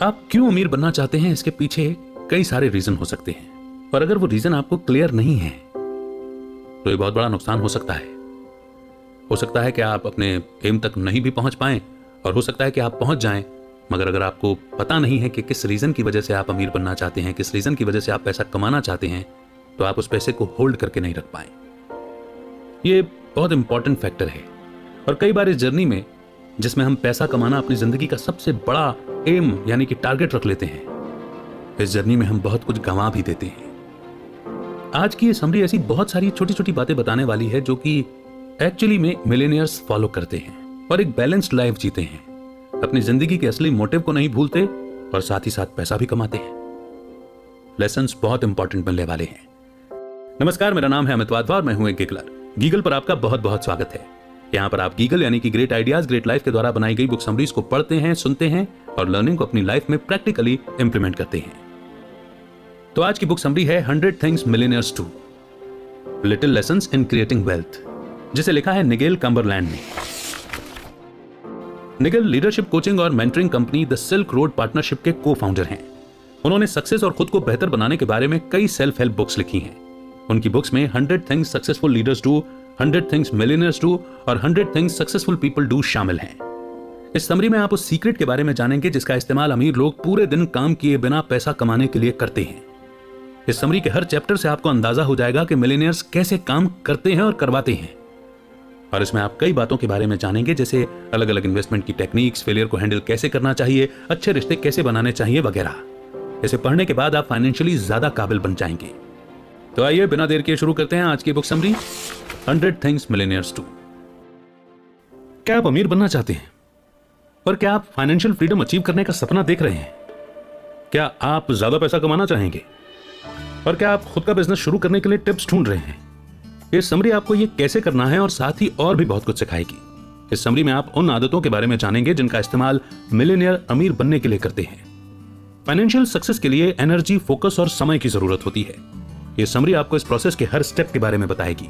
आप क्यों अमीर बनना चाहते हैं, इसके पीछे कई सारे रीजन हो सकते हैं, और अगर वो रीजन आपको क्लियर नहीं है तो ये बहुत बड़ा नुकसान हो सकता है। हो सकता है कि आप अपने एम तक नहीं भी पहुंच पाएं, और हो सकता है कि आप पहुंच जाएं, मगर अगर आपको पता नहीं है कि किस रीजन की वजह से आप अमीर बनना चाहते हैं, किस रीजन की वजह से आप पैसा कमाना चाहते हैं, तो आप उस पैसे को होल्ड करके नहीं रख पाए। ये बहुत इंपॉर्टेंट फैक्टर है। और कई बार इस जर्नी में, जिसमें हम पैसा कमाना अपनी जिंदगी का सबसे बड़ा एम यानी कि टारगेट रख लेते हैं, इस जर्नी में हम बहुत कुछ गंवा भी देते हैं। आज की ये समरी ऐसी बहुत सारी छोटी छोटी बातें बताने वाली है जो कि एक्चुअली में मिलेनियर्स फॉलो करते हैं और एक बैलेंस्ड लाइफ जीते हैं, अपनी जिंदगी के असली मोटिव को नहीं भूलते और साथ ही साथ पैसा भी कमाते हैं। लेसन्स बहुत इंपॉर्टेंट मिलने वाले हैं। नमस्कार, मेरा नाम है अमित वाधवा और मैं हूं एक गिगलर। गीगल पर आपका बहुत बहुत स्वागत है। यहाँ पर आप गीगल यानी कि ग्रेट आइडियाज ग्रेट लाइफ के द्वारा बनाई गई बुक समरीज को पढ़ते हैं, सुनते हैं और लर्निंग को अपनी लाइफ में प्रैक्टिकली इंप्लीमेंट करते हैं। तो आज की बुक समरी है 100 things millionaires do, little lessons in creating wealth, जिसे लिखा है निगेल कम्बरलैंड ने। निगेल लीडरशिप कोचिंग और mentoring company the silk road partnership के को फाउंडर हैं। उन्होंने सक्सेस और खुद को बेहतर बनाने के बारे में कई सेल्फ हेल्प बुक्स लिखी हैं। उनकी बुक्स में 100 things successful leaders do, 100 things millionaires do और 100 थिंग्स सक्सेसफुल पीपल डू शामिल हैं। इस समरी में आप उस सीक्रेट के बारे में जानेंगे जिसका इस्तेमाल अमीर लोग पूरे दिन काम किए बिना पैसा कमाने के लिए करते हैं। इस समरी के हर चैप्टर से आपको अंदाजा हो जाएगा कि मिलियनेयर्स कैसे काम करते हैं और करवाते हैं। और इसमें आप कई बातों के बारे में जानेंगे, जैसे अलग अलग इन्वेस्टमेंट की टेक्निक्स, फेलियर को हैंडल कैसे करना चाहिए, अच्छे रिश्ते कैसे बनाने चाहिए वगैरह। इसे पढ़ने के बाद आप फाइनेंशियली ज्यादा काबिल बन जाएंगे। तो आइए बिना देर के शुरू करते हैं आज की book summary 100 things millionaires do. क्या आप अमीर बनना चाहते हैं? और क्या आप फाइनेंशियल फ्रीडम अचीव करने का सपना देख रहे हैं? क्या आप ज्यादा पैसा कमाना चाहेंगे? और क्या आप खुद का बिजनेस शुरू करने के लिए टिप्स ढूंढ रहे हैं? इस समरी आपको यह कैसे करना है और साथ ही और भी बहुत कुछ सिखाएगी। इस समरी में आप उन आदतों के बारे में जानेंगे जिनका इस्तेमाल मिलियनेयर अमीर बनने के लिए करते हैं। फाइनेंशियल सक्सेस के लिए एनर्जी, फोकस और समय की जरूरत होती है। यह समरी आपको इस प्रोसेस के हर स्टेप के बारे में बताएगी।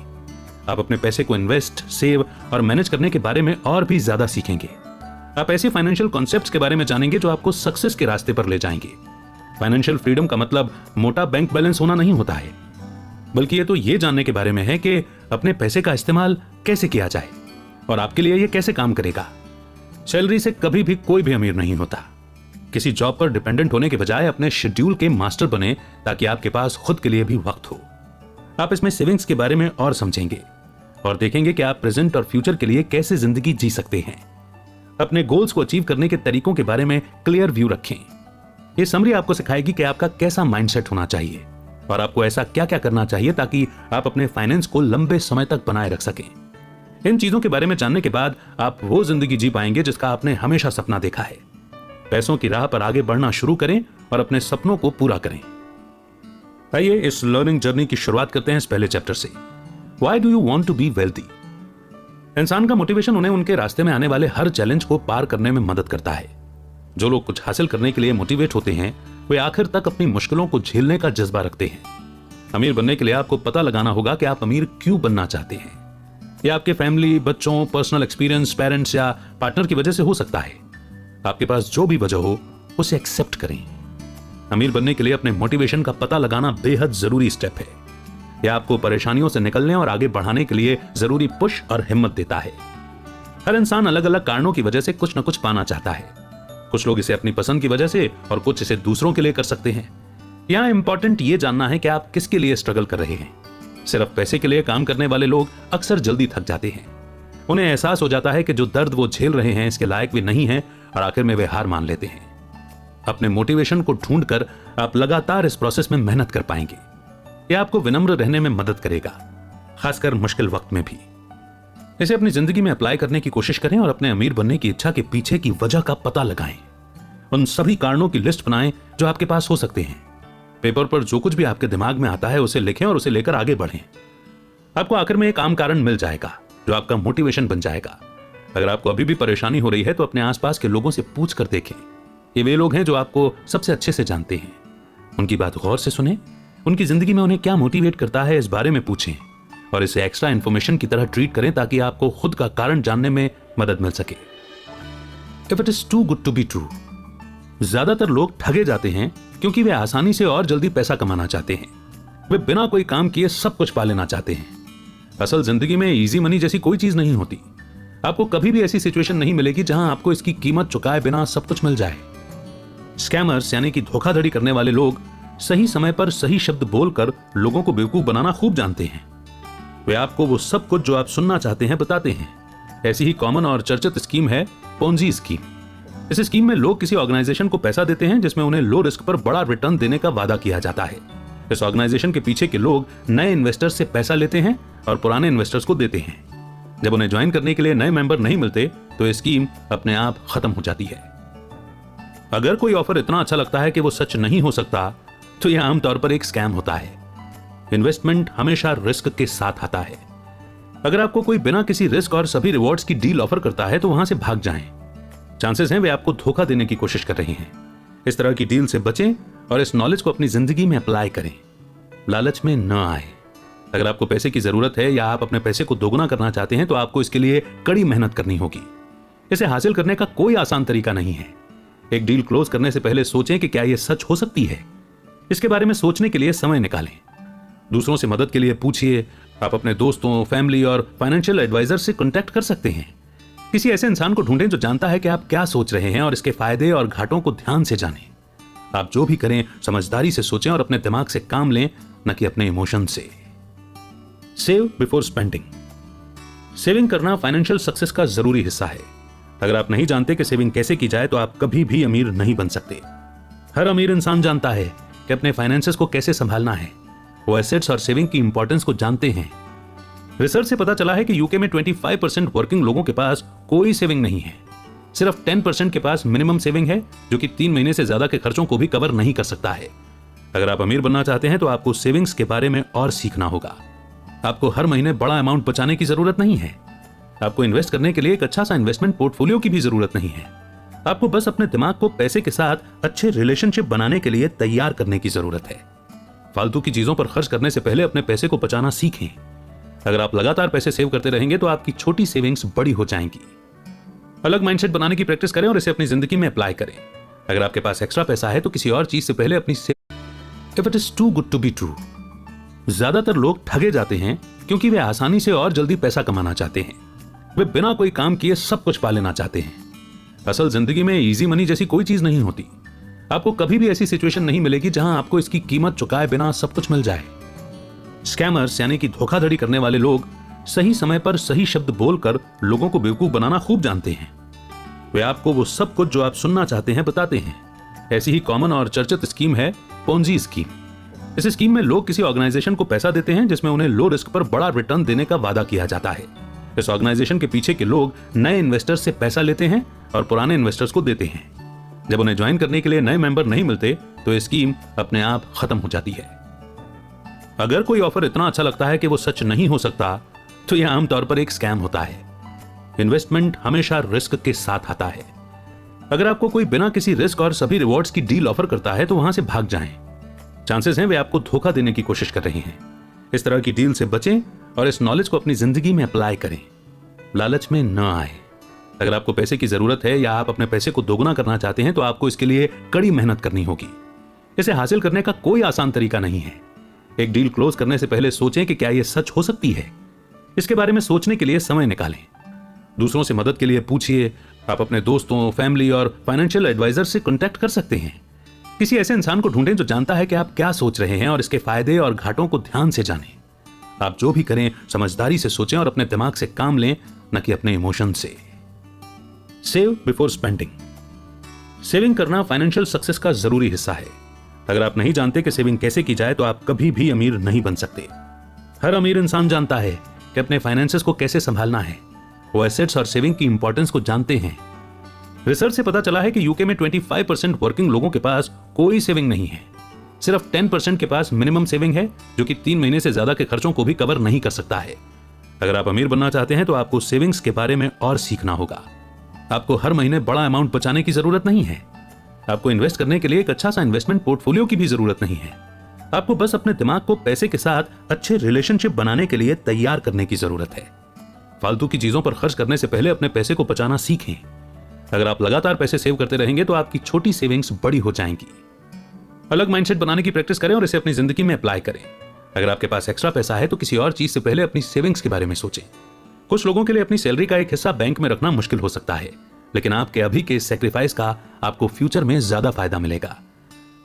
आप अपने पैसे को इन्वेस्ट, सेव और मैनेज करने के बारे में और भी ज्यादा सीखेंगे। आप ऐसे फाइनेंशियल कॉन्सेप्ट्स के बारे में जानेंगे जो आपको सक्सेस के रास्ते पर ले जाएंगे। फाइनेंशियल फ्रीडम का मतलब मोटा बैंक बैलेंस होना नहीं होता है, बल्कि ये तो ये जानने के बारे में है कि अपने पैसे का इस्तेमाल कैसे किया जाए और आपके लिए ये कैसे काम करेगा। सैलरी से कभी भी कोई भी अमीर नहीं होता। किसी जॉब पर डिपेंडेंट होने के बजाय अपने शेड्यूल के मास्टर बने ताकि आपके पास खुद के लिए भी वक्त हो। आप इसमें सेविंग्स के बारे में और समझेंगे और देखेंगे कि आप प्रेजेंट और फ्यूचर के लिए कैसे जिंदगी जी सकते हैं। अपने गोल्स को अचीव करने के तरीकों के बारे में क्लियर व्यू रखें। यह समरी आपको सिखाएगी कि आपका कैसा माइंडसेट होना चाहिए और आपको ऐसा क्या क्या करना चाहिए ताकि आप अपने फाइनेंस को लंबे समय तक बनाए रख सकें। इन चीजों के बारे में जानने के बाद आप वो जिंदगी जी पाएंगे जिसका आपने हमेशा सपना देखा है। पैसों की राह पर आगे बढ़ना शुरू करें और अपने सपनों को पूरा करें। आइए इस लर्निंग जर्नी की शुरुआत करते हैं इस पहले चैप्टर से। Why do you want to be wealthy? इंसान का मोटिवेशन उन्हें उनके रास्ते में आने वाले हर चैलेंज को पार करने में मदद करता है। जो लोग कुछ हासिल करने के लिए मोटिवेट होते हैं वे आखिर तक अपनी मुश्किलों को झेलने का जज्बा रखते हैं। अमीर बनने के लिए आपको पता लगाना होगा कि आप अमीर क्यों बनना चाहते हैं। यह आपके फैमिली, बच्चों, पर्सनल एक्सपीरियंस, पेरेंट्स या पार्टनर की वजह से हो सकता है। आपके पास जो भी वजह हो उसे एक्सेप्ट करें। अमीर बनने के लिए अपने मोटिवेशन का पता लगाना बेहद जरूरी स्टेप है। यह आपको परेशानियों से निकलने और आगे बढ़ाने के लिए जरूरी पुश और हिम्मत देता है। हर इंसान अलग अलग कारणों की वजह से कुछ न कुछ पाना चाहता है। कुछ लोग इसे अपनी पसंद की वजह से और कुछ इसे दूसरों के लिए कर सकते हैं। यहां इंपॉर्टेंट ये जानना है कि आप किसके लिए स्ट्रगल कर रहे हैं। सिर्फ पैसे के लिए काम करने वाले लोग अक्सर जल्दी थक जाते हैं। उन्हें एहसास हो जाता है कि जो दर्द वो झेल रहे हैं इसके लायक भी नहीं है और आखिर में वे हार मान लेते हैं। अपने मोटिवेशन को ढूंढकर आप लगातार इस प्रोसेस में मेहनत कर पाएंगे। यह आपको विनम्र रहने में मदद करेगा, खासकर मुश्किल वक्त में भी। इसे अपनी जिंदगी में अप्लाई करने की कोशिश करें और अपने अमीर बनने की इच्छा के पीछे की वजह का पता लगाएं। उन सभी कारणों की लिस्ट बनाएं जो आपके पास हो सकते हैं। पेपर पर जो कुछ भी आपके दिमाग में आता है उसे लिखें और उसे लेकर आगे बढ़ें। आपको आखिर में एक आम कारण मिल जाएगा जो आपका मोटिवेशन बन जाएगा। अगर आपको अभी भी परेशानी हो रही है तो अपने आसपास के लोगों से पूछ कर देखें। ये वे लोग हैं जो आपको सबसे अच्छे से जानते हैं। उनकी बात गौर से सुनें। उनकी जिंदगी में उन्हें क्या मोटिवेट करता है इस बारे में पूछें और इसे एक्स्ट्रा इंफॉर्मेशन की तरह ट्रीट करें ताकि आपको खुद का कारण जानने में मदद मिल सके। If it is too good to be true, ज्यादातर लोग ठगे जाते हैं क्योंकि वे आसानी से और जल्दी पैसा कमाना चाहते हैं। वे बिना कोई काम किए सब कुछ पा लेना चाहते हैं। असल जिंदगी में इजी मनी जैसी कोई चीज नहीं होती। आपको कभी भी ऐसी सिचुएशन नहीं मिलेगी जहां आपको इसकी कीमत चुकाए बिना सब कुछ मिल जाए। स्कैमर्स यानी कि धोखाधड़ी करने वाले लोग सही समय पर सही शब्द बोलकर लोगों को बेवकूफ बनाना खूब जानते हैं। वे आपको वो सब कुछ जो आप सुनना चाहते हैं बताते हैं। ऐसी ही कॉमन और चर्चित स्कीम है पोंजी स्कीम। इस स्कीम में लोग किसी ऑर्गेनाइजेशन को पैसा देते हैं जिसमें उन्हें लो रिस्क पर बड़ा रिटर्न देने का वादा किया जाता है। इस ऑर्गेनाइजेशन के पीछे के लोग नए इन्वेस्टर्स से पैसा लेते हैं और पुराने इन्वेस्टर्स को देते हैं। जब उन्हें ज्वाइन करने के लिए नए मेंबर नहीं मिलते तो ये स्कीम अपने आप खत्म हो जाती है। अगर कोई ऑफर इतना अच्छा लगता है कि वो सच नहीं हो सकता तो यह आमतौर पर एक स्कैम होता है। इन्वेस्टमेंट हमेशा रिस्क के साथ आता है। अगर आपको कोई बिना किसी रिस्क और सभी रिवॉर्ड्स की डील ऑफर करता है तो वहां से भाग जाएं। चांसेस हैं वे आपको धोखा देने की कोशिश कर रहे हैं। इस तरह की डील से बचें और इस नॉलेज को अपनी जिंदगी में अप्लाई करें। लालच में न आए। अगर आपको पैसे की जरूरत है या आप अपने पैसे को दोगुना करना चाहते हैं तो आपको इसके लिए कड़ी मेहनत करनी होगी। इसे हासिल करने का कोई आसान तरीका नहीं है। एक डील क्लोज करने से पहले सोचें कि क्या यह सच हो सकती है। इसके बारे में सोचने के लिए समय निकालें। दूसरों से मदद के लिए पूछिए। आप अपने दोस्तों, फैमिली और फाइनेंशियल एडवाइजर से कांटेक्ट कर सकते हैं। किसी ऐसे इंसान को ढूंढें जो जानता है कि आप क्या सोच रहे हैं और इसके फायदे और घाटों को ध्यान से जानें। आप जो भी करें समझदारी से सोचें और अपने दिमाग से काम लें, न कि अपने इमोशन से। Save before spending. सेविंग करना फाइनेंशियल सक्सेस का जरूरी हिस्सा है। अगर आप नहीं जानते कि सेविंग कैसे की जाए तो आप कभी भी अमीर नहीं बन सकते। हर अमीर इंसान जानता है कि अपने फाइनेंसेस को कैसे संभालना है। वो एसेट्स और सेविंग की इंपॉर्टेंस को जानते हैं। रिसर्च से पता चला है कि यूके में 25% वर्किंग लोगों के पास कोई सेविंग नहीं है। सिर्फ 10% के पास मिनिमम सेविंग है, जो कि 3 महीने से ज्यादा के खर्चों को भी कवर नहीं कर सकता है। अगर आप अमीर बनना चाहते हैं तो आपको सेविंग्स के बारे में और सीखना होगा। आपको हर महीने बड़ा अमाउंट बचाने की जरूरत नहीं है। आपको इन्वेस्ट करने के लिए एक अच्छा सा इन्वेस्टमेंट पोर्टफोलियो की भी जरूरत नहीं है। आपको बस अपने दिमाग को पैसे के साथ अच्छे रिलेशनशिप बनाने के लिए तैयार करने की जरूरत है। फालतू की चीजों पर खर्च करने से पहले अपने पैसे को बचाना सीखें। अगर आप लगातार पैसे सेव करते रहेंगे तो आपकी छोटी सेविंग्स बड़ी हो जाएंगी। अलग माइंडसेट बनाने की प्रैक्टिस करें और इसे अपनी जिंदगी में अप्लाई करें। अगर आपके पास एक्स्ट्रा पैसा है तो किसी और चीज से पहले अपनी if it is too good to be true. ज्यादातर लोग ठगे जाते हैं क्योंकि वे आसानी से और जल्दी पैसा कमाना चाहते हैं। वे बिना कोई काम किए सब कुछ पा लेना चाहते हैं। असल जिंदगी में इजी मनी जैसी कोई चीज नहीं होती। आपको कभी भी ऐसी सिचुएशन नहीं मिलेगी जहां आपको इसकी कीमत चुकाए बिना सब कुछ मिल जाए। स्कैमर्स यानी कि धोखाधड़ी करने वाले लोग सही समय पर सही शब्द बोलकर लोगों को बेवकूफ बनाना खूब जानते हैं। वे आपको वो सब कुछ जो आप सुनना चाहते हैं बताते हैं। ऐसी ही कॉमन और चर्चित स्कीम है पोंजी स्कीम। इस स्कीम में लोग किसी ऑर्गेनाइजेशन को पैसा देते हैं जिसमें उन्हें लो रिस्क पर बड़ा रिटर्न देने का वादा किया जाता है। इस ऑर्गेनाइजेशन के पीछे के लोग नए इन्वेस्टर्स से पैसा लेते हैं और पुराने इन्वेस्टर्स को देते हैं। जब उन्हें ज्वाइन करने के लिए नए मेंबर नहीं मिलते तो ये स्कीम अपने आप खत्म हो जाती है। अगर कोई ऑफर इतना अच्छा लगता है कि वो सच नहीं हो सकता तो यह आमतौर पर एक स्कैम होता है। इन्वेस्टमेंट हमेशा रिस्क के साथ आता है। अगर आपको कोई बिना किसी रिस्क और सभी रिवॉर्ड्स की डील ऑफर करता है तो वहां से भाग जाएं। चांसेस हैं वे आपको धोखा देने की कोशिश कर रहे हैं। इस तरह की डील से बचें और इस नॉलेज को अपनी जिंदगी में अप्लाई करें। लालच में न आए। अगर आपको पैसे की जरूरत है या आप अपने पैसे को दोगुना करना चाहते हैं तो आपको इसके लिए कड़ी मेहनत करनी होगी। इसे हासिल करने का कोई आसान तरीका नहीं है। एक डील क्लोज करने से पहले सोचें कि क्या यह सच हो सकती है। इसके बारे में सोचने के लिए समय निकालें। दूसरों से मदद के लिए पूछिए। आप अपने दोस्तों, फैमिली और फाइनेंशियल एडवाइजर से कांटेक्ट कर सकते हैं। किसी ऐसे इंसान को ढूंढें जो जानता है कि आप क्या सोच रहे हैं और इसके फायदे और घाटों को ध्यान से जानें। आप जो भी करें समझदारी से सोचें और अपने दिमाग से काम लें, न कि अपने इमोशन से। Save before spending. सेविंग करना फाइनेंशियल सक्सेस का जरूरी हिस्सा है। अगर आप नहीं जानते कि सेविंग कैसे की जाए तो आप कभी भी अमीर नहीं बन सकते। हर अमीर इंसान जानता है कि अपने फाइनेंसेस को कैसे संभालना है। वो एसेट्स और सेविंग की इंपॉर्टेंस को जानते हैं। रिसर्च से पता चला है कि यूके में 25% वर्किंग लोगों के पास कोई सेविंग नहीं है। सिर्फ 10% के पास मिनिमम सेविंग है, जो कि 3 महीने से ज्यादा के खर्चों को भी कवर नहीं कर सकता है। अगर आप अमीर बनना चाहते हैं तो आपको सेविंग्स के बारे में और सीखना होगा। आपको हर महीने बड़ा अमाउंट बचाने की जरूरत नहीं है। आपको इन्वेस्ट करने के लिए एक अच्छा सा इन्वेस्टमेंट पोर्टफोलियो की भी जरूरत नहीं है। आपको बस अपने दिमाग को पैसे के साथ अच्छे रिलेशनशिप बनाने के लिए तैयार करने की जरूरत है। फालतू की चीजों पर खर्च करने से पहले अपने पैसे को बचाना सीखें। अगर आप लगातार पैसे सेव करते रहेंगे तो आपकी छोटी सेविंग्स बड़ी हो जाएंगी। अलग माइंडसेट बनाने की प्रैक्टिस करें और इसे अपनी जिंदगी में अप्लाई करें। अगर आपके पास एक्स्ट्रा पैसा है तो किसी और चीज से पहले अपनी सेविंग्स के बारे में सोचें। कुछ लोगों के लिए अपनी सैलरी का एक हिस्सा बैंक में रखना मुश्किल हो सकता है, लेकिन आपके अभी के सैक्रिफाइस का आपको फ्यूचर में ज्यादा फायदा मिलेगा।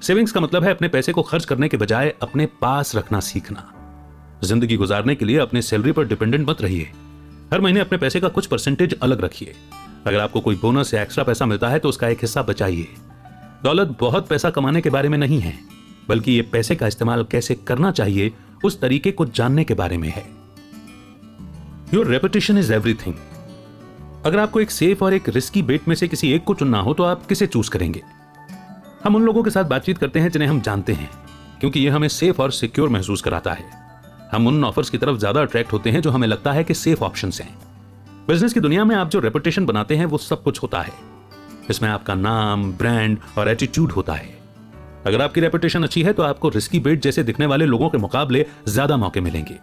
सेविंग्स का मतलब है अपने पैसे को खर्च करने के बजाय अपने पास रखना सीखना। जिंदगी गुजारने के लिए अपने सैलरी पर डिपेंडेंट मत रहिए। हर महीने अपने पैसे का कुछ परसेंटेज अलग रखिए। अगर आपको कोई बोनस या एक्स्ट्रा पैसा मिलता है तो उसका एक हिस्सा बचाइए। दौलत बहुत पैसा कमाने के बारे में नहीं है, बल्कि ये पैसे का इस्तेमाल कैसे करना चाहिए उस तरीके को जानने के बारे में है। Your reputation is everything. अगर आपको एक सेफ और एक रिस्की बेट में से किसी एक को चुनना हो तो आप किसे चूज करेंगे? हम उन लोगों के साथ बातचीत करते हैं जिन्हें हम जानते हैं, क्योंकि यह हमें सेफ और सिक्योर महसूस कराता है। हम उन ऑफर्स की तरफ ज्यादा अट्रैक्ट होते हैं जो हमें लगता है कि सेफ ऑप्शंस हैं। बिजनेस की दुनिया में आप जो रेपुटेशन बनाते हैं वो सब कुछ होता है। इसमें आपका नाम, ब्रांड और एटीट्यूड होता है। अगर आपकी रेपुटेशन अच्छी है तो आपको रिस्की बेट जैसे दिखने वाले लोगों के मुकाबले ज्यादा मौके मिलेंगे।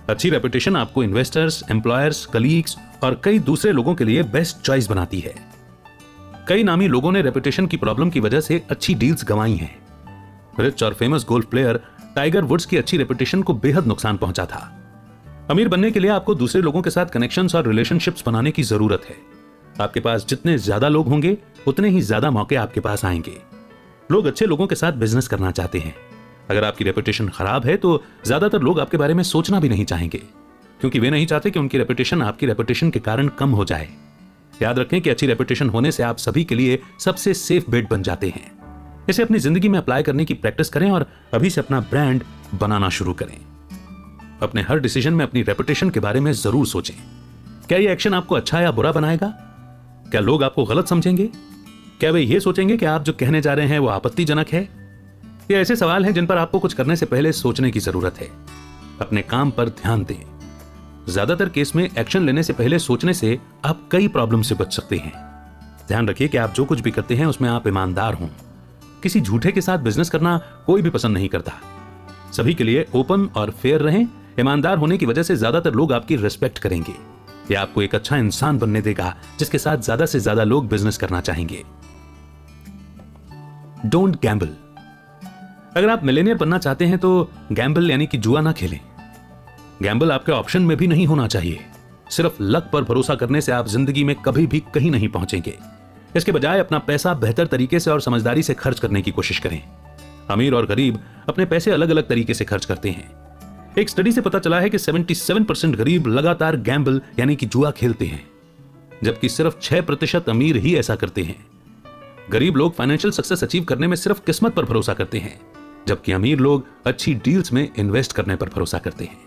अच्छी रेपुटेशन आपको इन्वेस्टर्स, एम्प्लॉयर्स, कलीग्स और कई दूसरे लोगों के लिए बेस्ट चॉइस बनाती है। कई नामी लोगों ने रेपुटेशन की प्रॉब्लम की वजह से अच्छी डील्स गंवाई हैं। रिच और famous golf player Tiger Woods की अच्छी रेपुटेशन को बेहद नुकसान पहुंचा था। अमीर बनने के लिए आपको दूसरे लोगों के साथ कनेक्शंस और रिलेशनशिप्स बनाने की जरूरत है। आपके पास जितने ज्यादा लोग होंगे उतने ही ज्यादा मौके आपके पास आएंगे। लोग अच्छे लोगों के साथ बिजनेस करना चाहते हैं। अगर आपकी रेपुटेशन खराब है तो ज्यादातर लोग आपके बारे में सोचना भी नहीं चाहेंगे, क्योंकि वे नहीं चाहते कि उनकी रेपुटेशन आपकी रेपुटेशन के कारण कम हो जाए। याद रखें कि अच्छी रेपुटेशन होने से आप सभी के लिए सबसे सेफ बेट बन जाते हैं। इसे अपनी जिंदगी में अप्लाई करने की प्रैक्टिस करें और अभी से अपना ब्रांड बनाना शुरू करें। अपने हर डिसीजन में अपनी रेपुटेशन के बारे में जरूर सोचें। क्या यह एक्शन आपको अच्छा या बुरा बनाएगा? क्या लोग आपको गलत समझेंगे? क्या वे ये सोचेंगे कि आप जो कहने जा रहे हैं वो आपत्तिजनक है? ये ऐसे सवाल हैं जिन पर आपको कुछ करने से पहले सोचने की जरूरत है। अपने काम पर ध्यान दें। ज्यादातर केस में एक्शन लेने से पहले सोचने से आप कई प्रॉब्लम से बच सकते हैं। ध्यान रखिए कि आप जो कुछ भी करते हैं उसमें आप ईमानदार हों। किसी झूठे के साथ बिजनेस करना कोई भी पसंद नहीं करता। सभी के लिए ओपन और फेयर रहें। ईमानदार होने की वजह से ज्यादातर लोग आपकी रिस्पेक्ट करेंगे। यह आपको एक अच्छा इंसान बनने देगा जिसके साथ ज्यादा से ज्यादा लोग बिजनेस करना चाहेंगे। Don't Gamble. अगर आप मिलेनियर बनना चाहते हैं तो गैम्बल यानी कि जुआ ना खेलें। गैम्बल आपके ऑप्शन में भी नहीं होना चाहिए। सिर्फ लक पर भरोसा करने से आप जिंदगी में कभी भी कहीं नहीं पहुंचेंगे। इसके बजाय अपना पैसा बेहतर तरीके से और समझदारी से खर्च करने की कोशिश करें। अमीर और गरीब अपने पैसे अलग अलग तरीके से खर्च करते हैं। एक स्टडी से पता चला है कि 77% गरीब लगातार गैम्बल यानी कि जुआ खेलते हैं, जबकि सिर्फ 6% अमीर ही ऐसा करते हैं। गरीब लोग फाइनेंशियल सक्सेस अचीव करने में सिर्फ किस्मत पर भरोसा करते हैं, जबकि अमीर लोग अच्छी डील्स में इन्वेस्ट करने पर भरोसा करते हैं।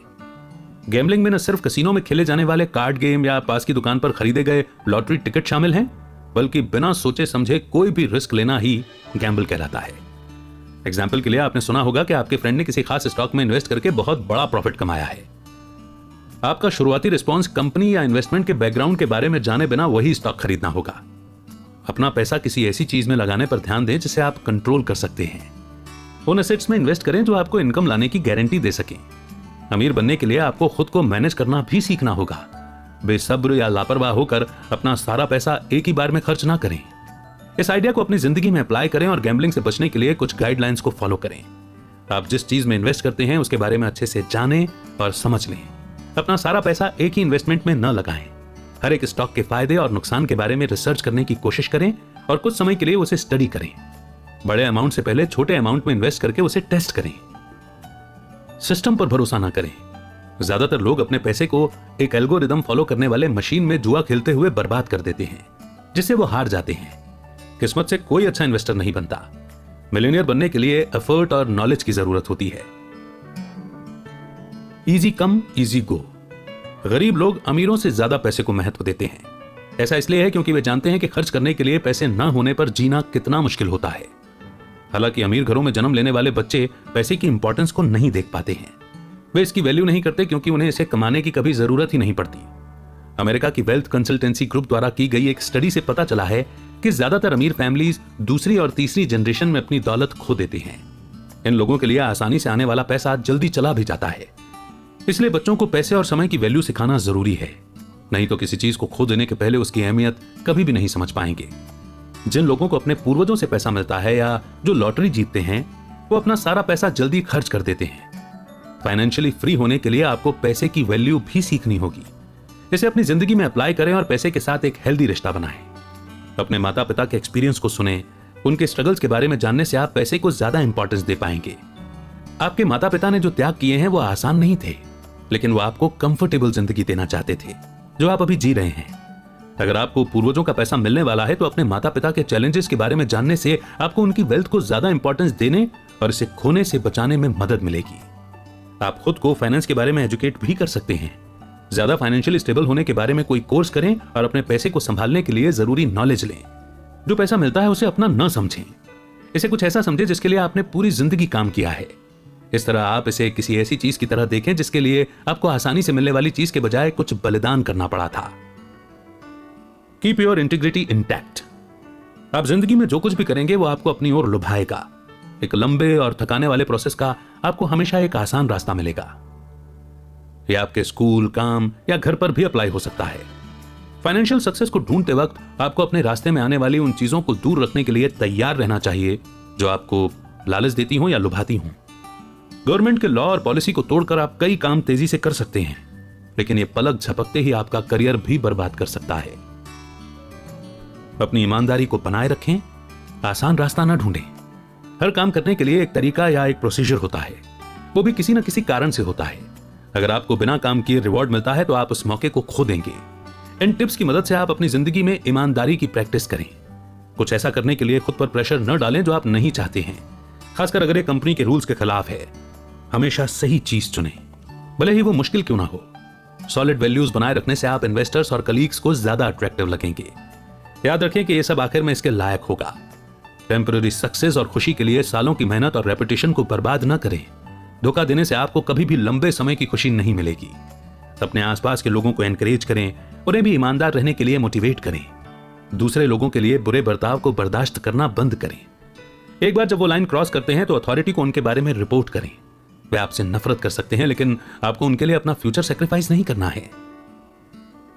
गैम्बलिंग में न सिर्फ कसिनो में खेले जाने वाले कार्ड गेम या पास की दुकान पर खरीदे गए लॉटरी टिकट शामिल हैं, बल्कि बिना सोचे समझे कोई भी रिस्क लेना ही गैम्बल कहलाता है। एग्जाम्पल के लिए आपने सुना होगा कि आपके फ्रेंड ने किसी खास स्टॉक में इन्वेस्ट करके बहुत बड़ा प्रॉफिट कमाया है। आपका शुरुआती रिस्पॉन्स कंपनी या इन्वेस्टमेंट के बैकग्राउंड के बारे में जाने बिना वही स्टॉक खरीदना होगा। अपना पैसा किसी ऐसी चीज में लगाने पर ध्यान दें जिसे आप कंट्रोल कर सकते हैं। उन एसेट्स में इन्वेस्ट करें जो आपको इनकम लाने की गारंटी दे सकें। अमीर बनने के लिए आपको खुद को मैनेज करना भी सीखना होगा। बेसब्र या लापरवाह होकर अपना सारा पैसा एक ही बार में खर्च ना करें। इस आइडिया को अपनी जिंदगी में अप्लाई करें और गैम्बलिंग से बचने के लिए कुछ गाइडलाइंस को फॉलो करें। आप जिस चीज में इन्वेस्ट करते हैं उसके बारे में अच्छे से जानें और समझ लें। अपना सारा पैसा एक ही इन्वेस्टमेंट में न लगाएं। हर एक स्टॉक के फायदे और नुकसान के बारे में रिसर्च करने की कोशिश करें और कुछ समय के लिए उसे स्टडी करें। बड़े अमाउंट से पहले छोटे अमाउंट में इन्वेस्ट करके उसे टेस्ट करें। सिस्टम पर भरोसा ना करें। ज्यादातर लोग अपने पैसे को एक एल्गोरिदम फॉलो करने वाले मशीन में जुआ खेलते हुए बर्बाद कर देते हैं, जिससे वो हार जाते हैं। किस्मत से कोई अच्छा इन्वेस्टर नहीं बनता। मिलियनियर बनने के लिए एफर्ट और नॉलेज की जरूरत होती है। Easy come easy go. गरीब लोग अमीरों से ज्यादा पैसे को महत्व देते हैं। ऐसा इसलिए है क्योंकि वे जानते हैं कि खर्च करने के लिए पैसे न होने पर जीना कितना मुश्किल होता है। हालांकि अमीर घरों में जन्म लेने वाले बच्चे पैसे की इंपॉर्टेंस को नहीं देख पाते हैं। वे इसकी वैल्यू नहीं करते क्योंकि उन्हें इसे कमाने की कभी जरूरत ही नहीं पड़ती। अमेरिका की वेल्थ कंसल्टेंसी ग्रुप द्वारा की गई एक स्टडी से पता चला है कि ज्यादातर अमीर फैमिलीज दूसरी और तीसरी जनरेशन में अपनी दौलत खो देते हैं। इन लोगों के लिए आसानी से आने वाला पैसा जल्दी चला भी जाता है। इसलिए बच्चों को पैसे और समय की वैल्यू सिखाना जरूरी है। नहीं तो किसी चीज को खो देने के पहले उसकी अहमियत कभी भी नहीं समझ पाएंगे। जिन लोगों को अपने पूर्वजों से पैसा मिलता है या जो लॉटरी जीतते हैं, वो अपना सारा पैसा जल्दी खर्च कर देते हैं। फाइनेंशियली फ्री होने के लिए आपको पैसे की वैल्यू भी सीखनी होगी। इसे अपनी जिंदगी में अप्लाई करें और पैसे के साथ एक हेल्दी रिश्ता बनाएं। अपने माता पिता के एक्सपीरियंस को सुने, उनके स्ट्रगल्स के बारे में जानने से आप पैसे को ज्यादा इंपॉर्टेंस दे पाएंगे। आपके माता पिता ने जो त्याग किए हैं वो आसान नहीं थे, लेकिन वो आपको कंफर्टेबल जिंदगी देना चाहते थे जो आप अभी जी रहे हैं। अगर आपको पूर्वजों का पैसा मिलने वाला है तो अपने माता पिता के चैलेंजेस के बारे में जानने से आपको उनकी वेल्थ को ज्यादा इंपॉर्टेंस देने और इसे खोने से बचाने में मदद मिलेगी। आप खुद को फाइनेंस के बारे में एजुकेट भी कर सकते हैं। ज्यादा फाइनेंशियली स्टेबल होने के बारे में कोई कोर्स करें और अपने पैसे को संभालने के लिए जरूरी नॉलेज लें। जो पैसा मिलता है उसे अपना न समझें, इसे कुछ ऐसा समझें जिसके लिए आपने पूरी जिंदगी काम किया है। इस तरह आप इसे किसी ऐसी चीज की तरह देखें जिसके लिए आपको आसानी से मिलने वाली चीज के बजाय कुछ बलिदान करना पड़ा था। Keep your integrity intact. आप जिंदगी में जो कुछ भी करेंगे वो आपको अपनी ओर लुभाएगा। एक लंबे और थकाने वाले प्रोसेस का आपको हमेशा एक आसान रास्ता मिलेगा। यह आपके स्कूल, काम या घर पर भी अप्लाई हो सकता है। फाइनेंशियल सक्सेस को ढूंढते वक्त आपको अपने रास्ते में आने वाली उन चीजों को दूर रखने के लिए तैयार रहना चाहिए जो आपको लालच देती हो या लुभाती हो। गवर्नमेंट के लॉ और पॉलिसी को तोड़कर आप कई काम तेजी से कर सकते हैं, लेकिन यह पलक झपकते ही आपका करियर भी बर्बाद कर सकता है। अपनी ईमानदारी को बनाए रखें, आसान रास्ता ना ढूंढें। हर काम करने के लिए एक तरीका या एक प्रोसीजर होता है, वो भी किसी न किसी कारण से होता है। अगर आपको बिना काम किए रिवॉर्ड मिलता है तो आप उस मौके को खो देंगे। इन टिप्स की मदद से आप अपनी जिंदगी में ईमानदारी की प्रैक्टिस करें। कुछ ऐसा करने के लिए खुद पर प्रेशर न डालें जो आप नहीं चाहते हैं, खासकर अगर ये कंपनी के रूल्स के खिलाफ है। हमेशा सही चीज चुनें, भले ही वो मुश्किल क्यों ना हो। सॉलिड वैल्यूज बनाए रखने से आप इन्वेस्टर्स और कलीग्स को ज्यादा अट्रैक्टिव लगेंगे। याद रखें कि ये सब आखिर में इसके लायक होगा। टेम्पररी सक्सेस और खुशी के लिए सालों की मेहनत और रेपुटेशन को बर्बाद न करें। धोखा देने से आपको कभी भी लंबे समय की खुशी नहीं मिलेगी। अपने आसपास के लोगों को एनकरेज करें, उन्हें भी ईमानदार रहने के लिए मोटिवेट करें। दूसरे लोगों के लिए बुरे बर्ताव को बर्दाश्त करना बंद करें। एक बार जब वो लाइन क्रॉस करते हैं तो अथॉरिटी को उनके बारे में रिपोर्ट करें। वे आपसे नफरत कर सकते हैं, लेकिन आपको उनके लिए अपना फ्यूचर सेक्रीफाइस नहीं करना है।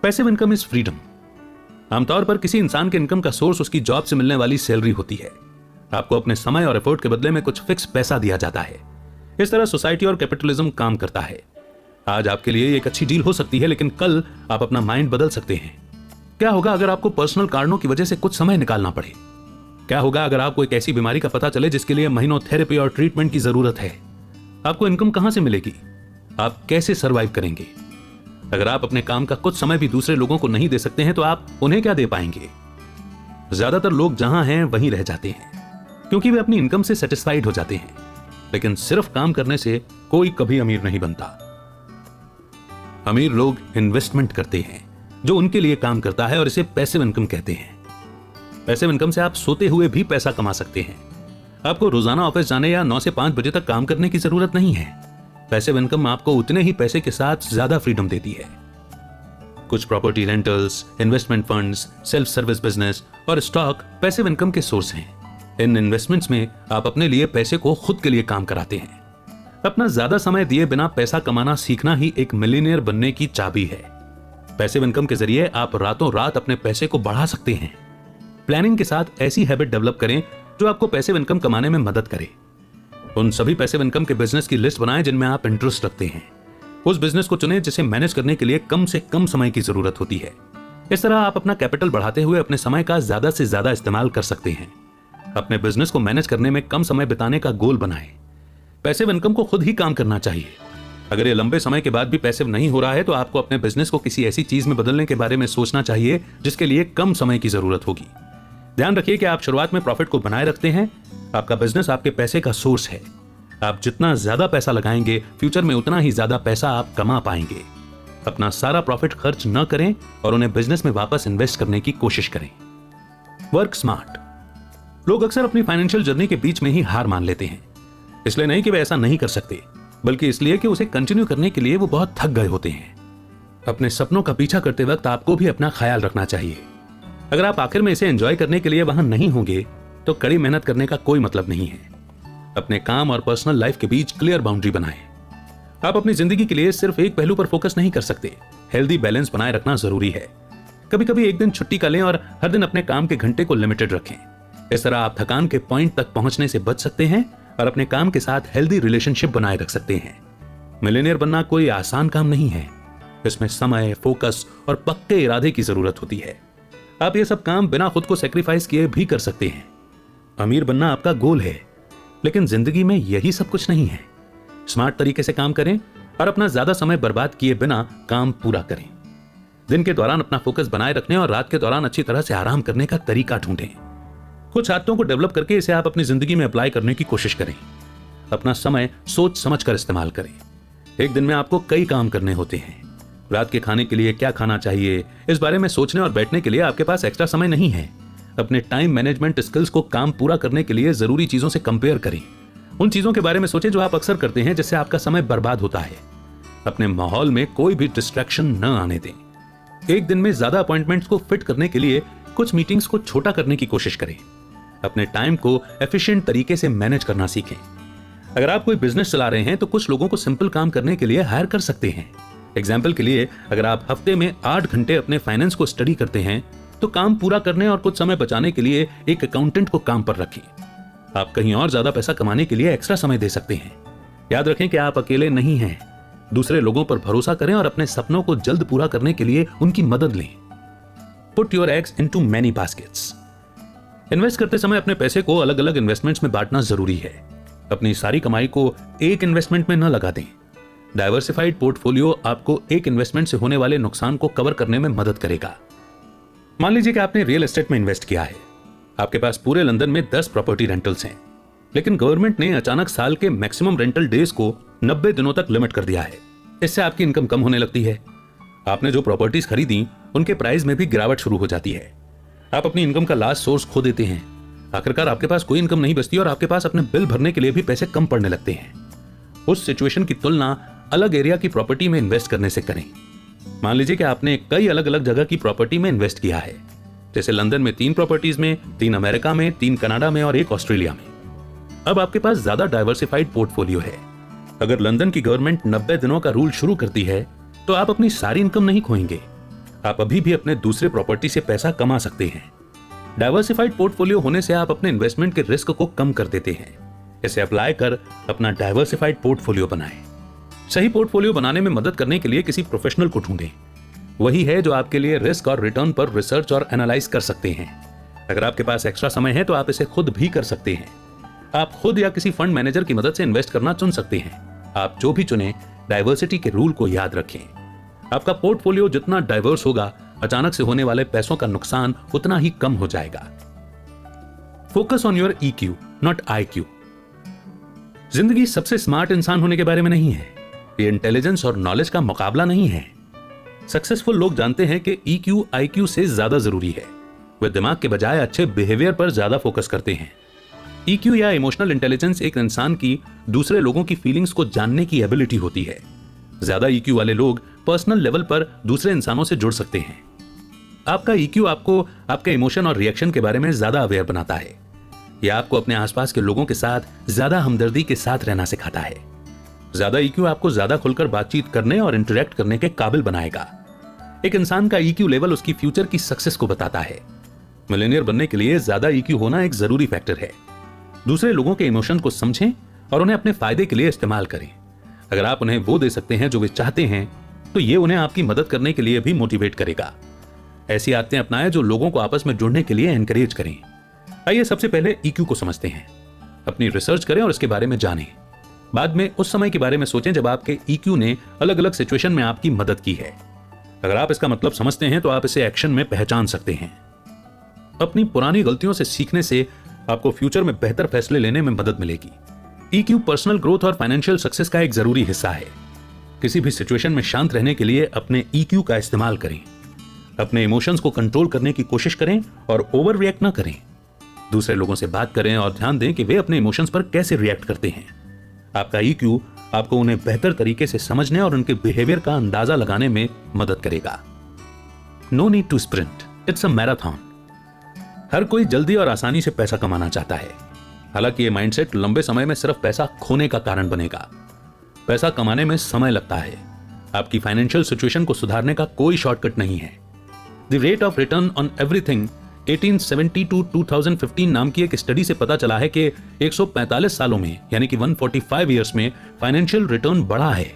Passive income is freedom. आमतौर पर किसी इंसान के इनकम का सोर्स उसकी जॉब से मिलने वाली सैलरी होती है। आपको अपने समय और एफर्ट के बदले में कुछ फिक्स पैसा दिया जाता है। इस तरह सोसाइटी और कैपिटलिज्म काम करता है। आज आपके लिए एक अच्छी डील हो सकती है, लेकिन कल आप अपना माइंड बदल सकते हैं। क्या होगा अगर आपको पर्सनल कारणों की वजह से कुछ समय निकालना पड़े? क्या होगा अगर आपको एक ऐसी बीमारी का पता चले जिसके लिए महीनों थेरेपी और ट्रीटमेंट की जरूरत है? आपको इनकम कहां से मिलेगी? आप कैसे सरवाइव करेंगे? अगर आप अपने काम का कुछ समय भी दूसरे लोगों को नहीं दे सकते हैं तो आप उन्हें क्या दे पाएंगे? ज्यादातर लोग जहां हैं वहीं रह जाते हैं, क्योंकि वे अपनी इनकम से सेटिस्फाइड हो जाते हैं। लेकिन सिर्फ काम करने से कोई कभी अमीर नहीं बनता। अमीर लोग इन्वेस्टमेंट करते हैं जो उनके लिए काम करता है, और इसे पैसिव इनकम कहते हैं। पैसिव इनकम से आप सोते हुए भी पैसा कमा सकते हैं। आपको रोजाना ऑफिस जाने या 9 से 5 बजे तक काम करने की जरूरत नहीं है। पैसिव इनकम आपको उतने ही पैसे के साथ ज्यादा फ्रीडम देती है। कुछ property rentals, investment funds, self service business और स्टॉक पैसिव इनकम के सोर्स हैं। इन इन्वेस्टमेंट्स में आप अपने लिए पैसे को खुद के लिए काम कराते हैं। अपना ज्यादा समय दिए बिना पैसा कमाना सीखना ही एक मिलियनियर बनने की चाबी है। पैसिव इनकम के जरिए आप रातों रात अपने पैसे को बढ़ा सकते हैं। प्लानिंग के साथ ऐसी हैबिट डेवलप करें जो आपको पैसिव इनकम कमाने में मदद करे। उन सभी पैसिव इनकम के बिजनेस की लिस्ट बनाएं जिनमें आप इंटरेस्ट रखते हैं। उस बिजनेस को चुनें जिसे मैनेज करने के लिए कम से कम समय की जरूरत होती है। इस तरह आप अपना कैपिटल बढ़ाते हुए अपने समय का ज्यादा से ज्यादा इस्तेमाल कर सकते हैं। अपने बिजनेस को मैनेज करने में कम समय बिताने का गोल बनाएं। पैसिव इनकम को खुद ही काम करना चाहिए। अगर ये लंबे समय के बाद भी पैसिव नहीं हो रहा है तो आपको अपने बिजनेस को किसी ऐसी चीज में बदलने के बारे में सोचना चाहिए जिसके लिए कम समय की जरूरत होगी। ध्यान रखिए कि आप शुरुआत में प्रॉफिट को बनाए रखते हैं। आपका बिजनेस आपके पैसे का सोर्स है। आप जितना ज्यादा पैसा लगाएंगे, फ्यूचर में उतना ही ज्यादा पैसा आप कमा पाएंगे। अपना सारा प्रॉफिट खर्च न करें और उन्हें बिजनेस में वापस इन्वेस्ट करने की कोशिश करें। Work smart. लोग अक्सर अपनी फाइनेंशियल जर्नी के बीच में ही हार मान लेते हैं। इसलिए नहीं कि वे ऐसा नहीं कर सकते, बल्कि इसलिए कि उसे कंटिन्यू करने के लिए वो बहुत थक गए होते हैं। अपने सपनों का पीछा करते वक्त आपको भी अपना ख्याल रखना चाहिए। अगर आप आखिर में इसे एंजॉय करने के लिए वहां नहीं होंगे तो कड़ी मेहनत करने का कोई मतलब नहीं है। अपने काम और पर्सनल लाइफ के बीच क्लियर बाउंड्री बनाएं। आप अपनी जिंदगी के लिए सिर्फ एक पहलू पर फोकस नहीं कर सकते। हेल्दी बैलेंस बनाए रखना जरूरी है। कभी कभी एक दिन छुट्टी कर लें और हर दिन अपने काम के घंटे को लिमिटेड रखें। इस तरह आप थकान के पॉइंट तक पहुंचने से बच सकते हैं और अपने काम के साथ हेल्दी रिलेशनशिप बनाए रख सकते हैं। मिलियनेयर बनना कोई आसान काम नहीं है। इसमें समय, फोकस और पक्के इरादे की जरूरत होती है। आप ये सब काम बिना खुद को सेक्रीफाइस किए भी कर सकते हैं। अमीर बनना आपका गोल है, लेकिन जिंदगी में यही सब कुछ नहीं है। स्मार्ट तरीके से काम करें और अपना ज्यादा समय बर्बाद किए बिना काम पूरा करें। दिन के दौरान अपना फोकस बनाए रखने और रात के दौरान अच्छी तरह से आराम करने का तरीका ढूंढें। कुछ आदतों को डेवलप करके इसे आप अपनी जिंदगी में अप्लाई करने की कोशिश करें। अपना समय सोच समझ कर इस्तेमाल करें। एक दिन में आपको कई काम करने होते हैं। रात के खाने के लिए क्या खाना चाहिए, इस बारे में सोचने और बैठने के लिए आपके पास एक्स्ट्रा समय नहीं है। अपने टाइम मैनेजमेंट स्किल्स को काम पूरा करने के लिए जरूरी चीजों से कंपेयर करें। उन चीजों के बारे में सोचें जो आप अक्सर करते हैं, जिससे आपका समय बर्बाद होता है। अपने माहौल में कोई भी डिस्ट्रैक्शन न आने दें। एक दिन में ज्यादा अपॉइंटमेंट्स को फिट करने के लिए कुछ मीटिंग्स को छोटा करने की कोशिश करें। अपने टाइम को एफिशिएंट तरीके से मैनेज करना सीखें। अगर आप कोई बिजनेस चला रहे हैं तो कुछ लोगों को सिंपल काम करने के लिए हायर कर सकते हैं। एग्जाम्पल के लिए, अगर आप हफ्ते में 8 घंटे अपने फाइनेंस को स्टडी करते हैं तो काम पूरा करने और कुछ समय बचाने के लिए एक अकाउंटेंट को काम पर रखें। आप कहीं और ज्यादा पैसा कमाने के लिए एक्स्ट्रा समय दे सकते हैं। याद रखें कि आप अकेले नहीं हैं। दूसरे लोगों पर भरोसा करें और अपने सपनों को जल्द पूरा करने के लिए उनकी मदद लें। Put your eggs into many baskets. Invest करते समय अपने पैसे को अलग अलग इन्वेस्टमेंट्स में बांटना जरूरी है। अपनी सारी कमाई को एक इन्वेस्टमेंट में न लगा दें। डाइवर्सिफाइड पोर्टफोलियो आपको एक इन्वेस्टमेंट से होने वाले नुकसान को कवर करने में मदद करेगा। मान लीजिए कि आपने रियल एस्टेट में इन्वेस्ट किया है। आपके पास पूरे लंदन में 10 प्रॉपर्टी रेंटल्स हैं, लेकिन गवर्नमेंट ने अचानक साल के मैक्सिमम रेंटल डेज को 90 दिनों तक लिमिट कर दिया है। इससे आपकी इनकम कम होने लगती है। आपने जो प्रॉपर्टीज खरीदी उनके प्राइस में भी गिरावट शुरू हो जाती है। आप अपनी इनकम का लास्ट सोर्स खो देते हैं। आखिरकार आपके पास कोई इनकम नहीं बचती और आपके पास अपने बिल भरने के लिए भी पैसे कम पड़ने लगते हैं। उस सिचुएशन की तुलना अलग एरिया की प्रॉपर्टी में इन्वेस्ट करने से करें। मान लीजिए कि आपने कई अलग अलग जगह की प्रॉपर्टी में इन्वेस्ट किया है, जैसे लंदन में 3 प्रॉपर्टीज में, 3 अमेरिका में, 3 कनाडा में और 1 ऑस्ट्रेलिया में। अब आपके पास ज्यादा डाइवर्सिफाइड पोर्टफोलियो है। अगर लंदन की गवर्नमेंट 90 दिनों का रूल शुरू करती है तो आप अपनी सारी इनकम नहीं खोएंगे। आप अभी भी अपने दूसरे प्रॉपर्टी से पैसा कमा सकते हैं। डाइवर्सिफाइड पोर्टफोलियो होने से आप अपने इन्वेस्टमेंट के रिस्क को कम कर देते हैं। इसे अप्लाई कर अपना डाइवर्सिफाइड पोर्टफोलियो बनाएं। सही पोर्टफोलियो बनाने में मदद करने के लिए किसी प्रोफेशनल को ढूंढें। वही है जो आपके लिए रिस्क और रिटर्न पर रिसर्च और एनालाइज कर सकते हैं। अगर आपके पास एक्स्ट्रा समय है तो आप इसे खुद भी कर सकते हैं। आप खुद या किसी फंड मैनेजर की मदद से इन्वेस्ट करना चुन सकते हैं। आप जो भी चुने, डाइवर्सिटी के रूल को याद रखें। आपका पोर्टफोलियो जितना डाइवर्स होगा, अचानक से होने वाले पैसों का नुकसान उतना ही कम हो जाएगा। Focus on your EQ, not IQ। जिंदगी सबसे स्मार्ट इंसान होने के बारे में नहीं है। ये इंटेलिजेंस और नॉलेज का मुकाबला नहीं है। सक्सेसफुल लोग जानते हैं कि EQ IQ से ज्यादा जरूरी है। वे दिमाग के बजाय अच्छे बिहेवियर पर ज्यादा फोकस करते हैं। EQ या इमोशनल इंटेलिजेंस एक इंसान की दूसरे लोगों की फीलिंग्स को जानने की एबिलिटी होती है। ज्यादा EQ वाले लोग पर्सनल लेवल पर दूसरे इंसानों से जुड़ सकते हैं। आपका EQ आपको आपके इमोशन और रिएक्शन के बारे में ज्यादा अवेयर बनाता है। यह आपको अपने आसपास के लोगों के साथ ज्यादा हमदर्दी के साथ रहना सिखाता है। ज्यादा EQ आपको ज्यादा खुलकर बातचीत करने और इंटरेक्ट करने के काबिल बनाएगा। एक इंसान का EQ लेवल उसकी फ्यूचर की सक्सेस को बताता है। मिलियनियर बनने के लिए ज्यादा EQ होना एक जरूरी फैक्टर है। दूसरे लोगों के इमोशन को समझें और उन्हें अपने फायदे के लिए इस्तेमाल करें। अगर आप उन्हें वो दे सकते हैं जो वे चाहते हैं तो ये उन्हें आपकी मदद करने के लिए भी मोटिवेट करेगा। ऐसी आदतें अपनाएं जो लोगों को आपस में जुड़ने के लिए एनकरेज करें। आइए सबसे पहले EQ को समझते हैं। अपनी रिसर्च करें और इसके बारे में जानें। बाद में उस समय के बारे में सोचें जब आपके EQ ने अलग अलग सिचुएशन में आपकी मदद की है। अगर आप इसका मतलब समझते हैं तो आप इसे एक्शन में पहचान सकते हैं। अपनी पुरानी गलतियों से सीखने से आपको फ्यूचर में बेहतर फैसले लेने में मदद मिलेगी। EQ पर्सनल ग्रोथ और फाइनेंशियल सक्सेस का एक जरूरी हिस्सा है। किसी भी सिचुएशन में शांत रहने के लिए अपने EQ का इस्तेमाल करें। अपने इमोशंस को कंट्रोल करने की कोशिश करें और ओवर रिएक्ट ना करें। दूसरे लोगों से बात करें और ध्यान दें कि वे अपने इमोशंस पर कैसे रिएक्ट करते हैं। आपका EQ आपको उन्हें बेहतर तरीके से समझने और उनके बिहेवियर का अंदाजा लगाने में मदद करेगा। No need to sprint, it's a marathon. हर कोई जल्दी और आसानी से पैसा कमाना चाहता है। हालांकि ये माइंडसेट लंबे समय में सिर्फ पैसा खोने का कारण बनेगा। पैसा कमाने में समय लगता है, आपकी फाइनेंशियल सिचुएशन को सुधारने का कोई शॉर्टकट नहीं है। The rate of return on everything 1870 to 2015 नाम की एक स्टडी से पता चला है कि 145 सालों में यानी कि 145 ईयर्स में फाइनेंशियल रिटर्न बढ़ा है।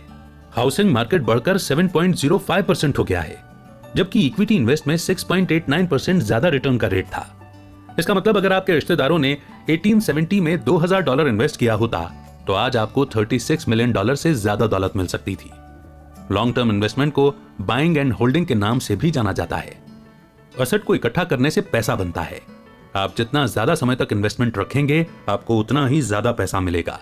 हाउसिंग मार्केट बढ़कर 7.05% हो गया है, जबकि इक्विटी इन्वेस्ट में 6.89% ज्यादा रिटर्न का रेट था। इसका मतलब अगर आपके रिश्तेदारों ने 1870 में $2000 इन्वेस्ट किया होता तो आज आपको $36 मिलियन से ज्यादा दौलत मिल सकती थी। लॉन्ग टर्म इन्वेस्टमेंट को बाइंग एंड होल्डिंग के नाम से भी जाना जाता है। एसेट को इकट्ठा करने से पैसा बनता है। आप जितना ज्यादा समय तक इन्वेस्टमेंट रखेंगे आपको उतना ही ज्यादा पैसा मिलेगा।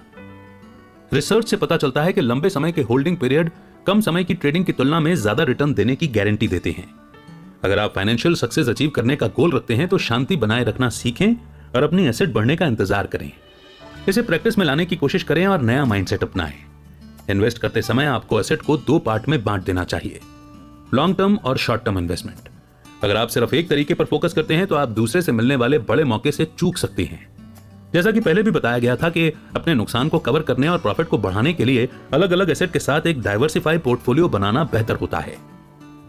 रिसर्च से पता चलता है कि लंबे समय के होल्डिंग पीरियड कम समय की ट्रेडिंग की तुलना में ज्यादा रिटर्न देने की गारंटी देते हैं। अगर आप फाइनेंशियल सक्सेस अचीव करने का गोल रखते हैं तो शांति बनाए रखना सीखें और अपनी एसेट बढ़ने का इंतजार करें। इसे प्रैक्टिस में लाने की कोशिश करें और नया माइंडसेट अपनाएं। इन्वेस्ट करते समय आपको एसेट को 2 पार्ट में बांट देना चाहिए, लॉन्ग टर्म और शॉर्ट टर्म इन्वेस्टमेंट। अगर आप सिर्फ एक तरीके पर फोकस करते हैं तो आप दूसरे से मिलने वाले बड़े मौके से चूक सकते हैं। जैसा कि पहले भी बताया गया था कि अपने नुकसान को कवर करने और प्रॉफिट को बढ़ाने के लिए अलग अलग एसेट के साथ एक डाइवर्सिफाई पोर्टफोलियो बनाना बेहतर होता है।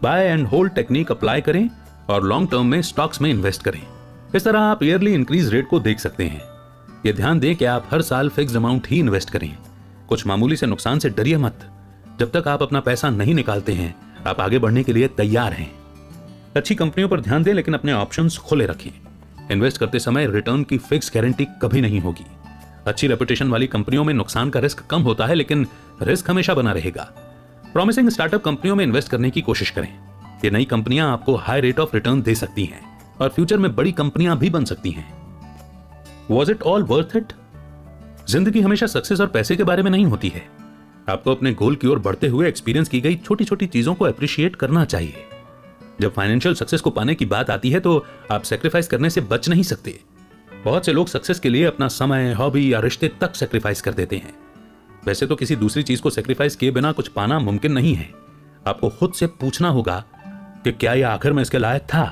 Buy and hold technique apply करें और लॉन्ग टर्म में स्टॉक्स में इन्वेस्ट करें। इस तरह आप ईयरली इंक्रीज रेट को देख सकते हैं। ये ध्यान दें कि आप हर साल फिक्स्ड अमाउंट ही इन्वेस्ट करें। कुछ मामूली से नुकसान से डरिए मत। जब तक आप अपना पैसा नहीं निकालते हैं आप आगे बढ़ने के लिए तैयार हैं। अच्छी कंपनियों पर ध्यान दें लेकिन अपने ऑप्शंस खुले रखें। इन्वेस्ट करते समय रिटर्न की फिक्स गारंटी कभी नहीं होगी। अच्छी रेपुटेशन वाली कंपनियों में नुकसान का रिस्क कम होता है लेकिन रिस्क हमेशा बना रहेगा। प्रॉमिसिंग स्टार्टअप कंपनियों में इन्वेस्ट करने की कोशिश करें। ये नई कंपनियां आपको हाई रेट ऑफ रिटर्न दे सकती हैं और फ्यूचर में बड़ी कंपनियां भी बन सकती हैं। Was it all worth it? जिंदगी हमेशा सक्सेस और पैसे के बारे में नहीं होती है। आपको अपने गोल की ओर बढ़ते हुए एक्सपीरियंस की गई छोटी छोटी चीजों को अप्रिशिएट करना चाहिए। जब फाइनेंशियल सक्सेस को पाने की बात आती है तो आप सेक्रीफाइस करने से बच नहीं सकते। बहुत से लोग सक्सेस के लिए अपना समय, हॉबी या रिश्ते तक सेक्रीफाइस कर देते हैं। वैसे तो किसी दूसरी चीज को सेक्रीफाइस किए बिना कुछ पाना मुमकिन नहीं है। आपको खुद से पूछना होगा कि क्या यह आखिर में इसके लायक था।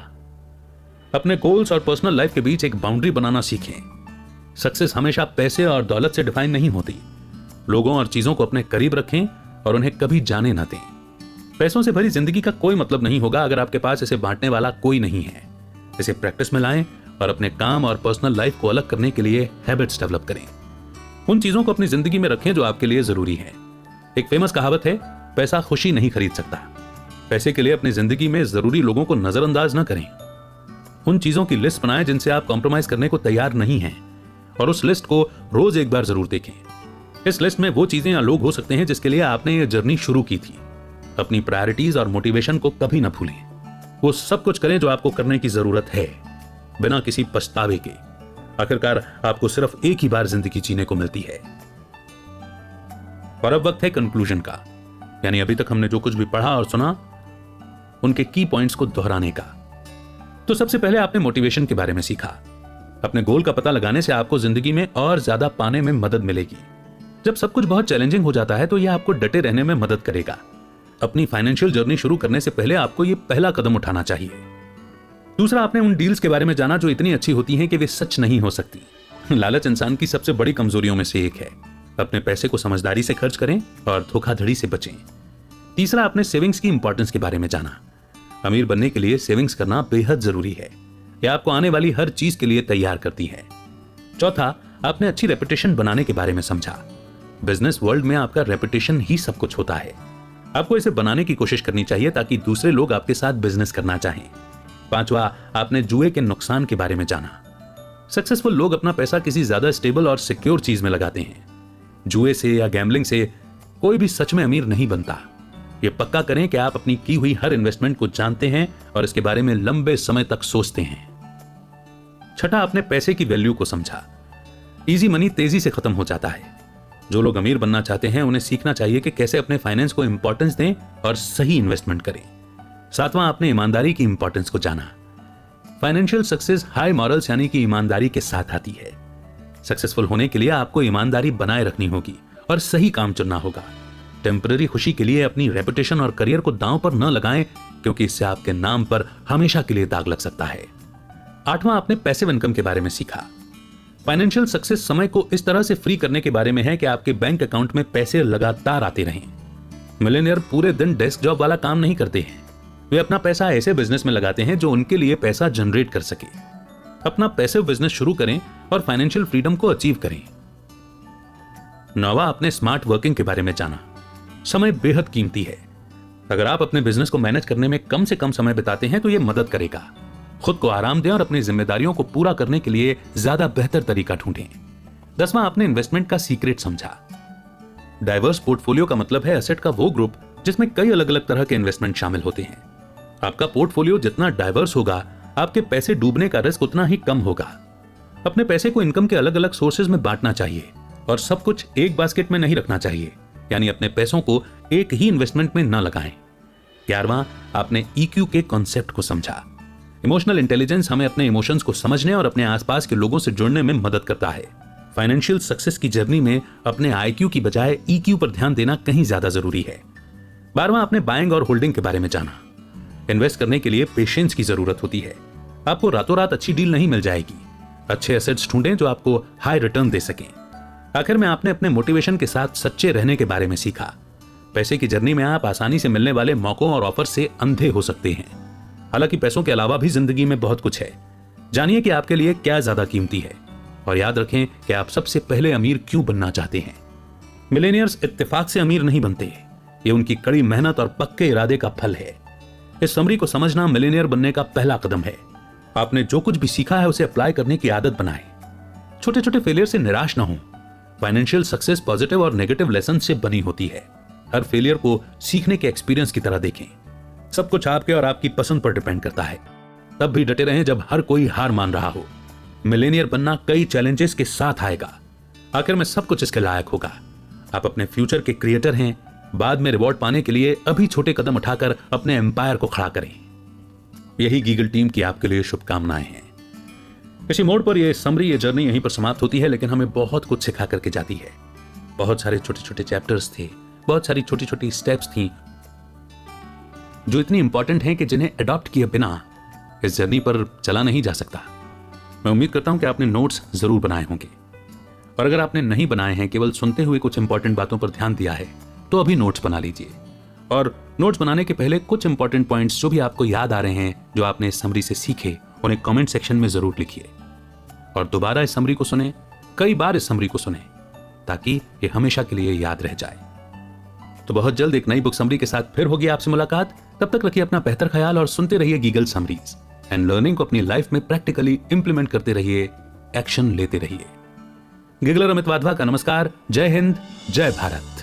अपने गोल्स और पर्सनल लाइफ के बीच एक बाउंड्री बनाना सीखें। सक्सेस हमेशा पैसे और दौलत से डिफाइन नहीं होती। लोगों और चीजों को अपने करीब रखें और उन्हें कभी जाने न दें। पैसों से भरी जिंदगी का कोई मतलब नहीं होगा अगर आपके पास इसे बांटने वाला कोई नहीं है। इसे प्रैक्टिस में लाएं और अपने काम और पर्सनल लाइफ को अलग करने के लिए हैबिट्स डेवलप करें। उन चीजों को अपनी जिंदगी में रखें जो आपके लिए जरूरी है। एक फेमस कहावत है, पैसा खुशी नहीं खरीद सकता। पैसे के लिए अपनी जिंदगी में जरूरी लोगों को नजरअंदाज न करें। उन चीजों की लिस्ट बनाएं जिनसे आप कॉम्प्रोमाइज करने को तैयार नहीं हैं और उस लिस्ट को रोज एक बार जरूर देखें। इस लिस्ट में वो चीजें या लोग हो सकते हैं जिसके लिए आपने ये जर्नी शुरू की थी। अपनी प्रायोरिटीज और मोटिवेशन को कभी न भूलें। वो सब कुछ करें जो आपको करने की जरूरत है, बिना किसी पछतावे के। आखिरकार आपको सिर्फ एक ही बार जिंदगी जीने को मिलती है। और अब वक्त है कंक्लूजन का, यानी अभी तक हमने जो कुछ भी पढ़ा और सुना उनके की पॉइंट्स को दोहराने का। तो सबसे पहले आपने मोटिवेशन के बारे में सीखा। अपने गोल का पता लगाने से आपको जिंदगी में और ज्यादा पाने में मदद मिलेगी। जब सब कुछ बहुत चैलेंजिंग हो जाता है तो यह आपको डटे रहने में मदद करेगा। अपनी फाइनेंशियल जर्नी शुरू करने से पहले आपको यह पहला कदम उठाना चाहिए। दूसरा, आपने उन डील्स के बारे में जाना जो इतनी अच्छी होती हैं कि वे सच नहीं हो सकती। लालच इंसान की सबसे बड़ी कमजोरियों में से एक है। अपने पैसे को समझदारी से खर्च करें और धोखाधड़ी से बचें। तीसरा, आपने सेविंग्स की इंपॉर्टेंस के बारे में जाना। अमीर बनने के लिए सेविंग्स करना बेहद जरूरी है। यह आपको आने वाली हर चीज के लिए तैयार करती है। चौथा, आपने अच्छी रेपुटेशन बनाने के बारे में समझा। बिजनेस वर्ल्ड में आपका रेपुटेशन ही सब कुछ होता है। आपको इसे बनाने की कोशिश करनी चाहिए ताकि दूसरे लोग आपके साथ बिजनेस करना चाहें। पांचवा, आपने जुए के नुकसान के बारे में जाना। सक्सेसफुल लोग अपना पैसा किसी ज्यादा स्टेबल और सिक्योर चीज में लगाते हैं। जुए से या गैम्बलिंग से कोई भी सच में अमीर नहीं बनता। ये पक्का करें कि आप अपनी की हुई हर इन्वेस्टमेंट को जानते हैं और इसके बारे में लंबे समय तक सोचते हैं। छठा, आपने पैसे की वैल्यू को समझा। इजी मनी तेजी से खत्म हो जाता है। जो लोग अमीर बनना चाहते हैं उन्हें सीखना चाहिए कि कैसे अपने फाइनेंस को इंपॉर्टेंस दें और सही इन्वेस्टमेंट करें। सातवां, आपने ईमानदारी की इंपॉर्टेंस को जाना। फाइनेंशियल सक्सेस हाई मॉरल्स यानी कि ईमानदारी के साथ आती है। सक्सेसफुल होने के लिए आपको ईमानदारी बनाए रखनी होगी और सही काम चुनना होगा। टेम्पररी खुशी के लिए अपनी रेपुटेशन और करियर को दांव पर न लगाएं, क्योंकि इससे आपके नाम पर हमेशा के लिए दाग लग सकता है। आठवां, आपने पैसिव इनकम के बारे में सीखा। फाइनेंशियल सक्सेस समय को इस तरह से फ्री करने के बारे में है कि आपके बैंक अकाउंट में पैसे लगातार आते रहें। मिलेनियर पूरे दिन डेस्क जॉब वाला काम नहीं करते हैं। वे अपना पैसा ऐसे बिजनेस में लगाते हैं जो उनके लिए पैसा जनरेट कर सके। अपना पैसिव बिजनेस शुरू करें और फाइनेंशियल फ्रीडम को अचीव करें। 9वां, आपने स्मार्ट वर्किंग के बारे में जाना। समय बेहद कीमती है। अगर आप अपने बिजनेस को मैनेज करने में कम से कम समय बिताते हैं तो यह मदद करेगा। खुद को आराम दें और अपनी जिम्मेदारियों को पूरा करने के लिए ज्यादा बेहतर तरीका ढूंढें। 10वां, आपने इन्वेस्टमेंट का सीक्रेट समझा। डाइवर्स पोर्टफोलियो का मतलब है एसेट का वो ग्रुप जिसमें कई अलग अलग तरह के इन्वेस्टमेंट शामिल होते हैं। आपका पोर्टफोलियो जितना डाइवर्स होगा, आपके पैसे डूबने का रिस्क उतना ही कम होगा। अपने पैसे को इनकम के अलग अलग सोर्सेज में बांटना चाहिए और सब कुछ एक बास्केट में नहीं रखना चाहिए, यानी अपने पैसों को एक ही इन्वेस्टमेंट में न लगाएं। 11वां, आपने EQ के कॉन्सेप्ट को समझा। इमोशनल इंटेलिजेंस हमें अपने इमोशंस को समझने और अपने आसपास के लोगों से जुड़ने में मदद करता है। फाइनेंशियल सक्सेस की जर्नी में अपने IQ की बजाय EQ पर ध्यान देना कहीं ज्यादा जरूरी है। 12वां, आपने बाइंग और होल्डिंग के बारे में जाना। इन्वेस्ट करने के लिए पेशेंस की जरूरत होती है। आपको रातों रात अच्छी डील नहीं मिल जाएगी। अच्छे एसेट्स ढूंढें जो आपको हाई रिटर्न दे सकें। आखिर में आपने अपने मोटिवेशन के साथ सच्चे रहने के बारे में सीखा। पैसे की जर्नी में आप आसानी से मिलने वाले मौकों और ऑफर से अंधे हो सकते हैं। हालांकि पैसों के अलावा भी जिंदगी में बहुत कुछ है। जानिए कि आपके लिए क्या ज्यादा कीमती है और याद रखें कि आप सबसे पहले अमीर क्यों बनना चाहते हैं। मिलेनियर्स इत्तेफाक से अमीर नहीं बनते, ये उनकी कड़ी मेहनत और पक्के इरादे का फल है। इस समरी को समझना मिलेनियर बनने का पहला कदम है। आपने जो कुछ भी सीखा है उसे अप्लाई करने की आदत बनाएं। छोटे छोटे फेलियर से निराश ना हो। फाइनेंशियल सक्सेस पॉजिटिव और नेगेटिव लेसन से बनी होती है। हर फेलियर को सीखने के एक्सपीरियंस की तरह देखें। सब कुछ आपके और आपकी पसंद पर डिपेंड करता है। तब भी डटे रहें जब हर कोई हार मान रहा हो। मिलेनियर बनना कई चैलेंजेस के साथ आएगा। आखिर में सब कुछ इसके लायक होगा। आप अपने फ्यूचर के क्रिएटर हैं। बाद में रिवॉर्ड पाने के लिए अभी छोटे कदम उठाकर अपने एम्पायर को खड़ा करें। यही गीगल टीम की आपके लिए शुभकामनाएं हैं। इसी मोड़ पर यह समरी, ये जर्नी यहीं पर समाप्त होती है, लेकिन हमें बहुत कुछ सिखा करके जाती है। बहुत सारे छोटे छोटे चैप्टर्स थे, बहुत सारी छोटी छोटी स्टेप्स थी जो इतनी इंपॉर्टेंट हैं कि जिन्हें अडॉप्ट किए बिना इस जर्नी पर चला नहीं जा सकता। मैं उम्मीद करता हूं कि आपने नोट्स जरूर बनाए होंगे, और अगर आपने नहीं बनाए हैं, केवल सुनते हुए कुछ इंपॉर्टेंट बातों पर ध्यान दिया है, तो अभी नोट्स बना लीजिए। और नोट्स बनाने के पहले कुछ इंपॉर्टेंट पॉइंट्स जो भी आपको याद आ रहे हैं, जो आपने इस समरी से सीखे, उन्हें कमेंट सेक्शन में जरूर लिखिए। और दोबारा इस समरी को सुने, कई बार इस समरी को सुने, ताकि ये हमेशा के लिए याद रह जाए। तो बहुत जल्द एक नई बुक समरी के साथ फिर होगी आपसे मुलाकात। तब तक रखिए अपना बेहतर ख्याल और सुनते रहिए गीगल समरीज एंड लर्निंग को अपनी लाइफ में प्रैक्टिकली इंप्लीमेंट करते रहिए, एक्शन लेते रहिए। गीगलर अमित वाधवा का नमस्कार। जय हिंद, जय भारत।